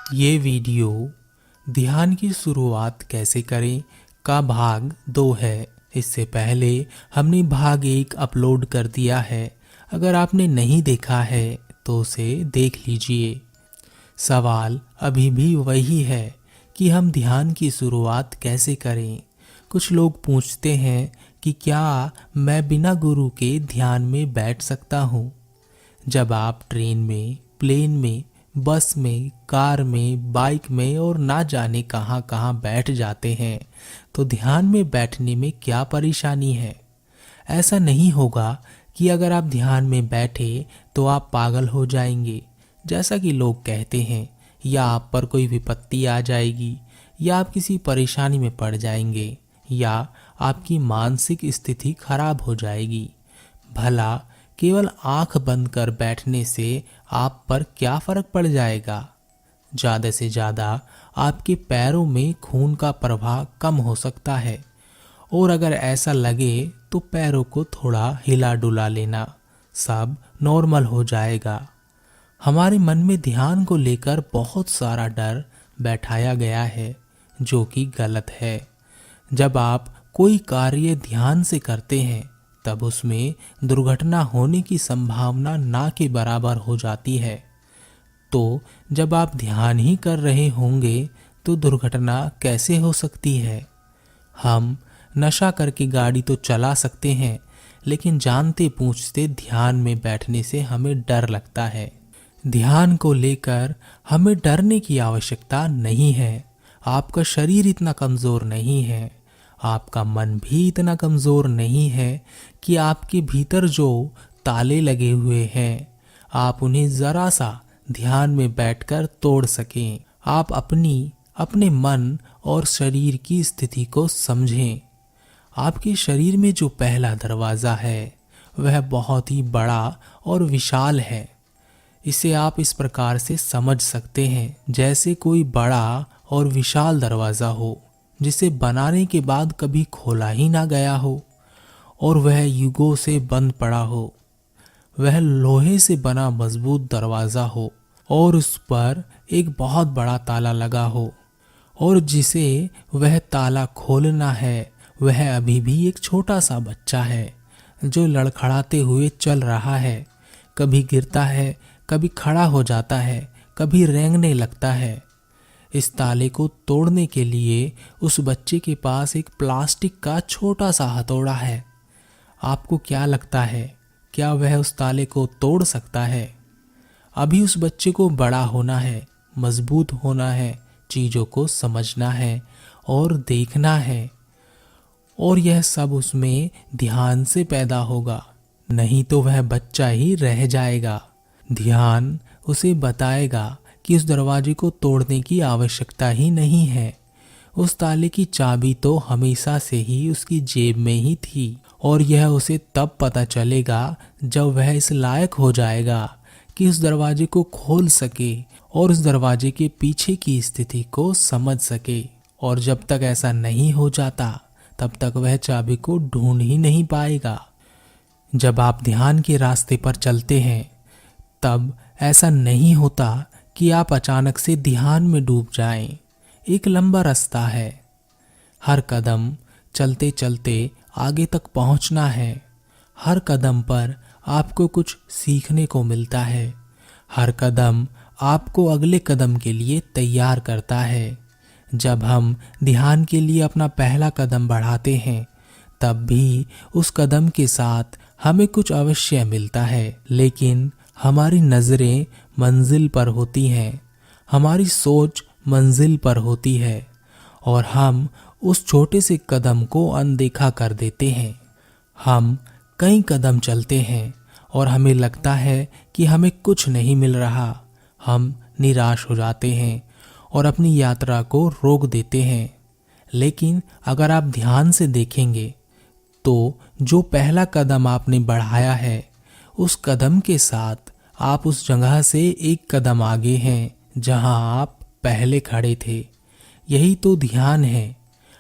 ये वीडियो ध्यान की शुरुआत कैसे करें का भाग 2 है। इससे पहले हमने भाग 1 अपलोड कर दिया है। अगर आपने नहीं देखा है तो उसे देख लीजिए। सवाल अभी भी वही है कि हम ध्यान की शुरुआत कैसे करें। कुछ लोग पूछते हैं कि क्या मैं बिना गुरु के ध्यान में बैठ सकता हूँ। जब आप ट्रेन में, प्लेन में, बस में, कार में, बाइक में और ना जाने कहाँ कहाँ बैठ जाते हैं तो ध्यान में बैठने में क्या परेशानी है। ऐसा नहीं होगा कि अगर आप ध्यान में बैठे तो आप पागल हो जाएंगे जैसा कि लोग कहते हैं, या आप पर कोई विपत्ति आ जाएगी, या आप किसी परेशानी में पड़ जाएंगे, या आपकी मानसिक स्थिति खराब हो जाएगी। भला केवल आंख बंद कर बैठने से आप पर क्या फर्क पड़ जाएगा। ज़्यादा से ज़्यादा आपके पैरों में खून का प्रवाह कम हो सकता है, और अगर ऐसा लगे तो पैरों को थोड़ा हिला डुला लेना, सब नॉर्मल हो जाएगा। हमारे मन में ध्यान को लेकर बहुत सारा डर बैठाया गया है जो कि गलत है। जब आप कोई कार्य ध्यान से करते हैं तब उसमें दुर्घटना होने की संभावना ना के बराबर हो जाती है। तो जब आप ध्यान ही कर रहे होंगे तो दुर्घटना कैसे हो सकती है। हम नशा करके गाड़ी तो चला सकते हैं, लेकिन जानते पूछते ध्यान में बैठने से हमें डर लगता है। ध्यान को लेकर हमें डरने की आवश्यकता नहीं है। आपका शरीर इतना कमज़ोर नहीं है, आपका मन भी इतना कमज़ोर नहीं है कि आपके भीतर जो ताले लगे हुए हैं आप उन्हें ज़रा सा ध्यान में बैठकर तोड़ सकें। आप अपने मन और शरीर की स्थिति को समझें। आपके शरीर में जो पहला दरवाज़ा है वह बहुत ही बड़ा और विशाल है। इसे आप इस प्रकार से समझ सकते हैं जैसे कोई बड़ा और विशाल दरवाज़ा हो जिसे बनाने के बाद कभी खोला ही ना गया हो और वह युगों से बंद पड़ा हो। वह लोहे से बना मजबूत दरवाज़ा हो और उस पर एक बहुत बड़ा ताला लगा हो, और जिसे वह ताला खोलना है वह अभी भी एक छोटा सा बच्चा है जो लड़खड़ाते हुए चल रहा है। कभी गिरता है, कभी खड़ा हो जाता है, कभी रेंगने लगता है। इस ताले को तोड़ने के लिए उस बच्चे के पास एक प्लास्टिक का छोटा सा हथौड़ा है। आपको क्या लगता है, क्या वह उस ताले को तोड़ सकता है? अभी उस बच्चे को बड़ा होना है, मजबूत होना है, चीज़ों को समझना है और देखना है, और यह सब उसमें ध्यान से पैदा होगा, नहीं तो वह बच्चा ही रह जाएगा। ध्यान उसे बताएगा कि उस दरवाजे को तोड़ने की आवश्यकता ही नहीं है। उस ताले की चाबी तो हमेशा से ही उसकी जेब में ही थी, और यह उसे तब पता चलेगा जब वह इस लायक हो जाएगा कि उस दरवाजे को खोल सके और उस दरवाजे के पीछे की स्थिति को समझ सके। और जब तक ऐसा नहीं हो जाता तब तक वह चाबी को ढूंढ ही नहीं पाएगा। जब आप ध्यान के रास्ते पर चलते हैं तब ऐसा नहीं होता कि आप अचानक से ध्यान में डूब जाएं। एक लंबा रास्ता है, हर कदम चलते चलते आगे तक पहुंचना है। हर कदम पर आपको कुछ सीखने को मिलता है। हर कदम आपको अगले कदम के लिए तैयार करता है। जब हम ध्यान के लिए अपना पहला कदम बढ़ाते हैं तब भी उस कदम के साथ हमें कुछ अवश्य मिलता है, लेकिन हमारी नज़रें मंजिल पर होती हैं, हमारी सोच मंजिल पर होती है, और हम उस छोटे से कदम को अनदेखा कर देते हैं। हम कई कदम चलते हैं और हमें लगता है कि हमें कुछ नहीं मिल रहा। हम निराश हो जाते हैं और अपनी यात्रा को रोक देते हैं। लेकिन अगर आप ध्यान से देखेंगे तो जो पहला कदम आपने बढ़ाया है उस कदम के साथ आप उस जगह से एक कदम आगे हैं जहां आप पहले खड़े थे। यही तो ध्यान है।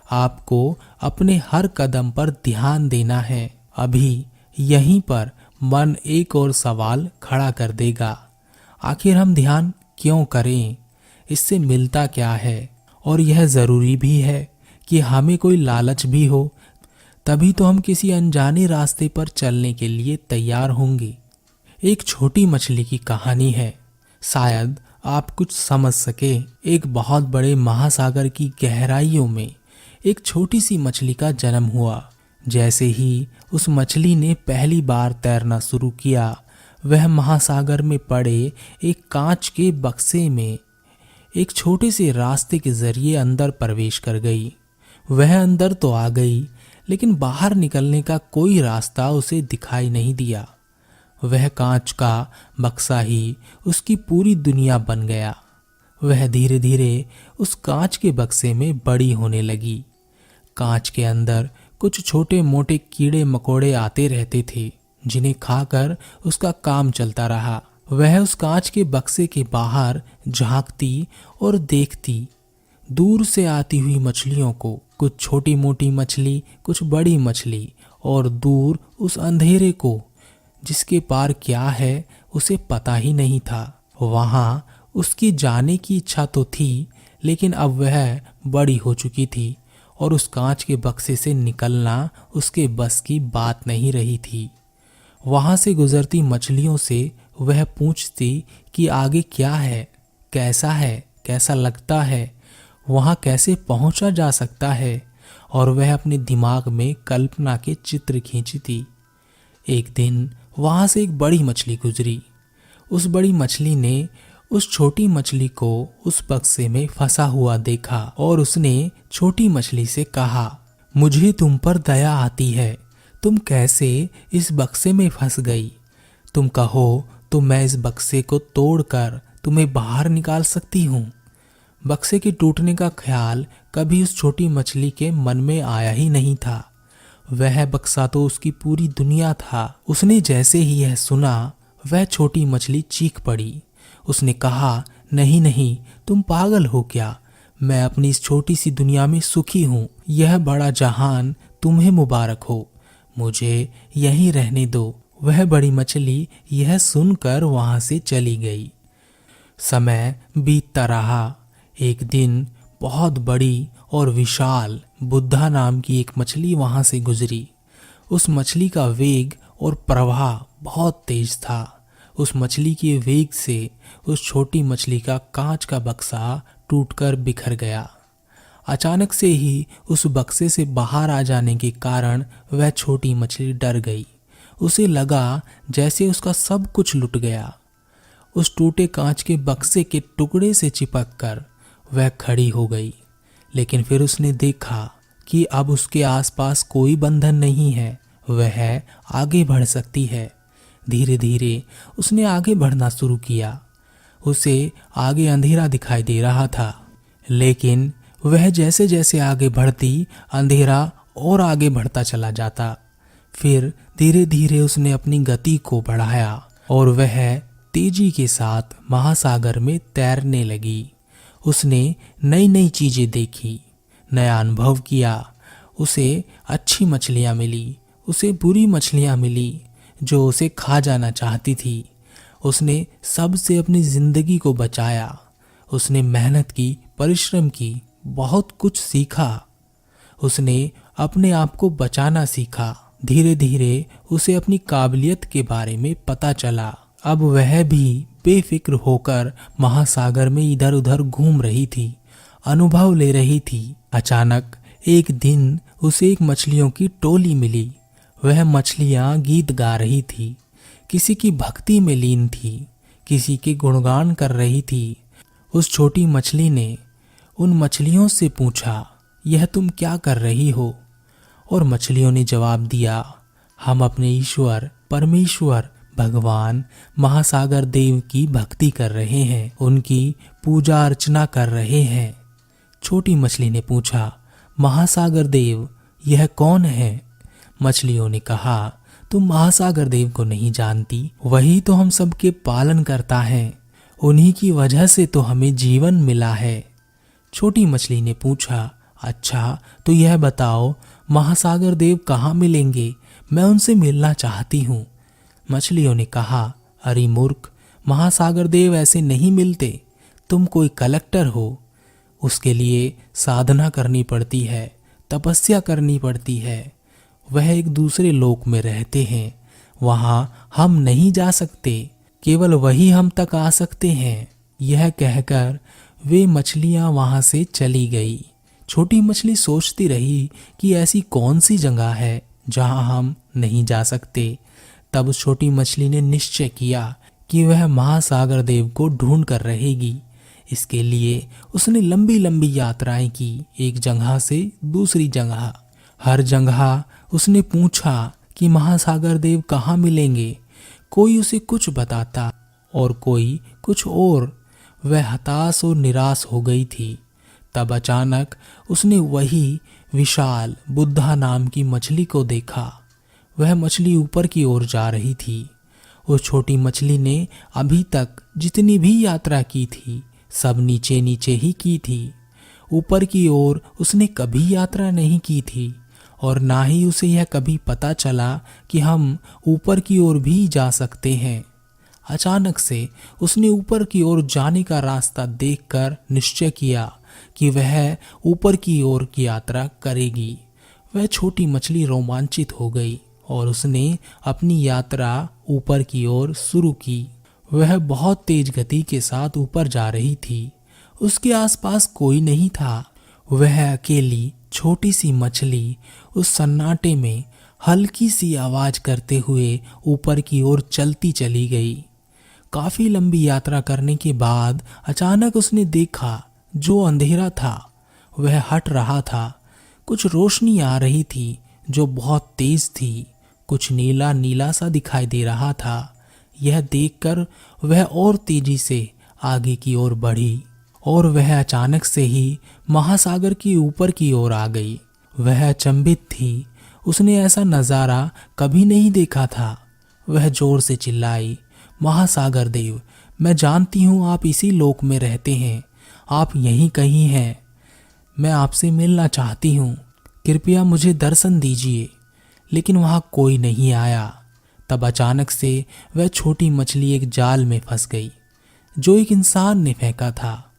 आपको अपने हर कदम पर ध्यान देना है। अभी यहीं पर मन एक और सवाल खड़ा कर देगा, आखिर हम ध्यान क्यों करें? इससे मिलता क्या है। और यह ज़रूरी भी है कि हमें कोई लालच भी हो, तभी तो हम किसी अनजाने रास्ते पर चलने के लिए तैयार होंगे। एक छोटी मछली की कहानी है, शायद आप कुछ समझ सके। एक बहुत बड़े महासागर की गहराइयों में एक छोटी सी मछली का जन्म हुआ। जैसे ही उस मछली ने पहली बार तैरना शुरू किया, वह महासागर में पड़े एक कांच के बक्से में एक छोटे से रास्ते के जरिए अंदर प्रवेश कर गई। वह अंदर तो आ गई, लेकिन बाहर निकलने का कोई रास्ता उसे दिखाई नहीं दिया। वह कांच का बक्सा ही उसकी पूरी दुनिया बन गया। वह धीरे धीरे उस कांच के बक्से में बड़ी होने लगी। कांच के अंदर कुछ छोटे मोटे कीड़े मकोड़े आते रहते थे, जिन्हें खाकर उसका काम चलता रहा। वह उस कांच के बक्से के बाहर झांकती और देखती, दूर से आती हुई मछलियों को, कुछ छोटी मोटी मछली, कुछ बड़ी मछली, और दूर उस अंधेरे को जिसके पार क्या है उसे पता ही नहीं था। वहां उसकी जाने की इच्छा तो थी, लेकिन अब वह बड़ी हो चुकी थी और उस कांच के बक्से से निकलना उसके बस की बात नहीं रही थी। वहां से गुजरती मछलियों से वह पूछती कि आगे क्या है, कैसा लगता है, वहां कैसे पहुंचा जा सकता है, और वह अपने दिमाग में कल्पना के चित्र खींचती। एक दिन वहां से एक बड़ी मछली गुजरी। उस बड़ी मछली ने उस छोटी मछली को उस बक्से में फंसा हुआ देखा और उसने छोटी मछली से कहा, मुझे तुम पर दया आती है, तुम कैसे इस बक्से में फंस गई? तुम कहो तो मैं इस बक्से को तोड़कर तुम्हें बाहर निकाल सकती हूँ। बक्से के टूटने का ख्याल कभी उस छोटी मछली के मन में आया ही नहीं था। वह बक्सा तो उसकी पूरी दुनिया था। उसने जैसे ही यह सुना, वह छोटी मछली चीख पड़ी। उसने कहा, नहीं नहीं, तुम पागल हो क्या? मैं अपनी इस छोटी सी दुनिया में सुखी हूँ। यह बड़ा जहान तुम्हें मुबारक हो, मुझे यहीं रहने दो। वह बड़ी मछली यह सुनकर वहां से चली गई। समय बीतता रहा। एक दिन बहुत बड़ी और विशाल बुद्धा नाम की एक मछली वहां से गुजरी। उस मछली का वेग और प्रवाह बहुत तेज था। उस मछली के वेग से उस छोटी मछली का कांच का बक्सा टूटकर बिखर गया। अचानक से ही उस बक्से से बाहर आ जाने के कारण वह छोटी मछली डर गई। उसे लगा जैसे उसका सब कुछ लुट गया। उस टूटे कांच के बक्से के टुकड़े से चिपककर वह खड़ी हो गई, लेकिन फिर उसने देखा कि अब उसके आसपास कोई बंधन नहीं है। वह आगे बढ़ सकती है। धीरे धीरे उसने आगे बढ़ना शुरू किया। उसे आगे अंधेरा दिखाई दे रहा था, लेकिन वह जैसे जैसे आगे बढ़ती, अंधेरा और आगे बढ़ता चला जाता। फिर धीरे धीरे उसने अपनी गति को बढ़ाया और वह तेजी के साथ महासागर में तैरने लगी। उसने नई नई चीजें देखी, नया अनुभव किया। उसे अच्छी मछलियां मिली, उसे बुरी मछलियां मिली जो उसे खा जाना चाहती थी। उसने सबसे अपनी जिंदगी को बचाया। उसने मेहनत की, परिश्रम की, बहुत कुछ सीखा। उसने अपने आप को बचाना सीखा। धीरे धीरे उसे अपनी काबिलियत के बारे में पता चला। अब वह भी बेफिक्र होकर महासागर में इधर उधर घूम रही थी, अनुभव ले रही थी। अचानक एक दिन उसे एक मछलियों की टोली मिली। वह मछलियां गीत गा रही थी, किसी की भक्ति में लीन थी, किसी के गुणगान कर रही थी। उस छोटी मछली ने उन मछलियों से पूछा, यह तुम क्या कर रही हो? और मछलियों ने जवाब दिया, हम अपने ईश्वर, परमेश्वर, भगवान महासागर देव की भक्ति कर रहे हैं, उनकी पूजा अर्चना कर रहे हैं। छोटी मछली ने पूछा, महासागर देव यह कौन है? मछलियों ने कहा, तुम महासागर देव को नहीं जानती? वही तो हम सबके पालन करता है, उन्हीं की वजह से तो हमें जीवन मिला है। छोटी मछली ने पूछा, अच्छा तो यह बताओ महासागर देव कहाँ मिलेंगे? मैं उनसे मिलना चाहती हूँ। मछलियों ने कहा, अरे मूर्ख, महासागर देव ऐसे नहीं मिलते, तुम कोई कलेक्टर हो। उसके लिए साधना करनी पड़ती है, तपस्या करनी पड़ती है। वह एक दूसरे लोक में रहते हैं, वहाँ हम नहीं जा सकते, केवल वही हम तक आ सकते हैं। यह कहकर वे मछलियाँ वहाँ से चली गई। छोटी मछली सोचती रही कि ऐसी कौन सी जगह है जहाँ हम नहीं जा सकते। तब उस छोटी मछली ने निश्चय किया कि वह महासागर देव को ढूंढ कर रहेगी। इसके लिए उसने लंबी लंबी यात्राएं की, एक जगह से दूसरी जगह। हर जगह उसने पूछा कि महासागर देव कहाँ मिलेंगे। कोई उसे कुछ बताता और कोई कुछ और। वह हताश और निराश हो गई थी। तब अचानक उसने वही विशाल बुद्धा नाम की मछली को देखा। वह मछली ऊपर की ओर जा रही थी। उस छोटी मछली ने अभी तक जितनी भी यात्रा की थी सब नीचे नीचे ही की थी। ऊपर की ओर उसने कभी यात्रा नहीं की थी और ना ही उसे यह कभी पता चला कि हम ऊपर की ओर भी जा सकते हैं। अचानक से उसने ऊपर की ओर जाने का रास्ता देखकर निश्चय किया कि वह ऊपर की ओर की यात्रा करेगी। वह छोटी मछली रोमांचित हो गई और उसने अपनी यात्रा ऊपर की ओर शुरू की। वह बहुत तेज गति के साथ ऊपर जा रही थी। उसके आसपास कोई नहीं था। वह अकेली छोटी सी मछली उस सन्नाटे में हल्की सी आवाज करते हुए ऊपर की ओर चलती चली गई। काफी लंबी यात्रा करने के बाद अचानक उसने देखा जो अंधेरा था वह हट रहा था। कुछ रोशनी आ रही थी जो बहुत तेज थी। कुछ नीला नीला सा दिखाई दे रहा था। यह देखकर वह और तेजी से आगे की ओर बढ़ी और वह अचानक से ही महासागर की ऊपर की ओर आ गई। वह अचंभित थी। उसने ऐसा नजारा कभी नहीं देखा था। वह जोर से चिल्लाई, महासागर देव, मैं जानती हूँ आप इसी लोक में रहते हैं। आप यहीं कहीं हैं। मैं आपसे मिलना चाहती हूँ। कृपया मुझे दर्शन दीजिए। लेकिन वहाँ कोई नहीं आया। तब अचानक से वह छोटी मछली एक जाल में फंस गई जो एक इंसान ने फेंका था।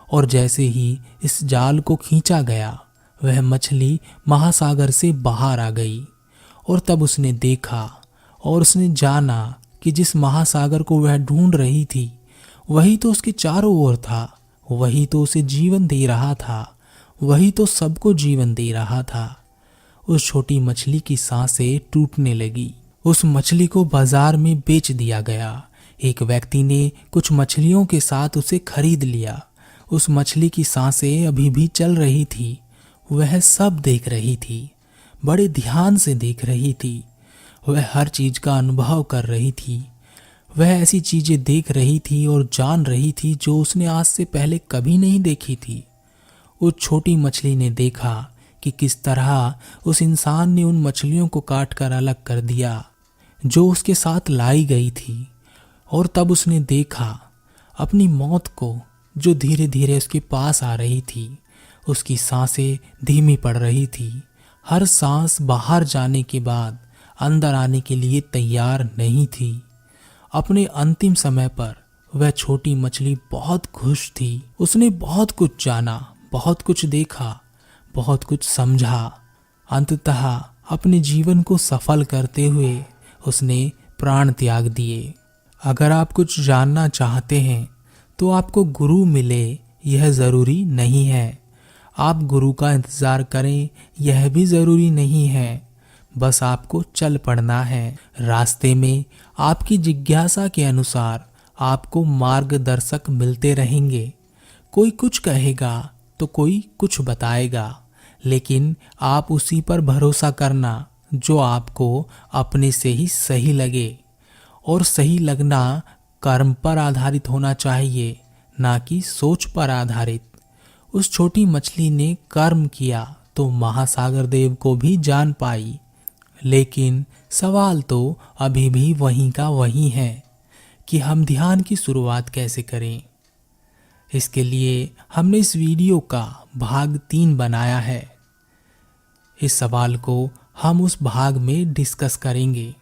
और जैसे ही इस जाल को खींचा गया वह मछली महासागर से बाहर आ गई। और तब उसने देखा और उसने जाना कि जिस महासागर को वह ढूंढ रही थी वही तो उसके चारों ओर था। वही तो उसे जीवन दे रहा था। वही तो सबको जीवन दे रहा था। उस छोटी मछली की सांसें टूटने लगी। उस मछली को बाजार में बेच दिया गया। एक व्यक्ति ने कुछ मछलियों के साथ उसे खरीद लिया। उस मछली की सांसें अभी भी चल रही थी। वह सब देख रही थी, बड़े ध्यान से देख रही थी। वह हर चीज का अनुभव कर रही थी। वह ऐसी चीजें देख रही थी और जान रही थी जो उसने आज से पहले कभी नहीं देखी थी। उस छोटी मछली ने देखा कि किस तरह उस इंसान ने उन मछलियों को काट कर अलग कर दिया जो उसके साथ लाई गई थी। और तब उसने देखा अपनी मौत को जो धीरे धीरे उसके पास आ रही थी। उसकी सांसें धीमी पड़ रही थी। हर सांस बाहर जाने के बाद अंदर आने के लिए तैयार नहीं थी। अपने अंतिम समय पर वह छोटी मछली बहुत खुश थी। उसने बहुत कुछ जाना, बहुत कुछ देखा, बहुत कुछ समझा। अंततः अपने जीवन को सफल करते हुए उसने प्राण त्याग दिए। अगर आप कुछ जानना चाहते हैं तो आपको गुरु मिले यह ज़रूरी नहीं है। आप गुरु का इंतज़ार करें यह भी ज़रूरी नहीं है। बस आपको चल पड़ना है। रास्ते में आपकी जिज्ञासा के अनुसार आपको मार्गदर्शक मिलते रहेंगे। कोई कुछ कहेगा तो कोई कुछ बताएगा, लेकिन आप उसी पर भरोसा करना जो आपको अपने से ही सही लगे। और सही लगना कर्म पर आधारित होना चाहिए, ना कि सोच पर आधारित। उस छोटी मछली ने कर्म किया तो महासागर देव को भी जान पाई। लेकिन सवाल तो अभी भी वहीं का वहीं है कि हम ध्यान की शुरुआत कैसे करें। इसके लिए हमने इस वीडियो का भाग 3 बनाया है। इस सवाल को हम उस भाग में डिस्कस करेंगे।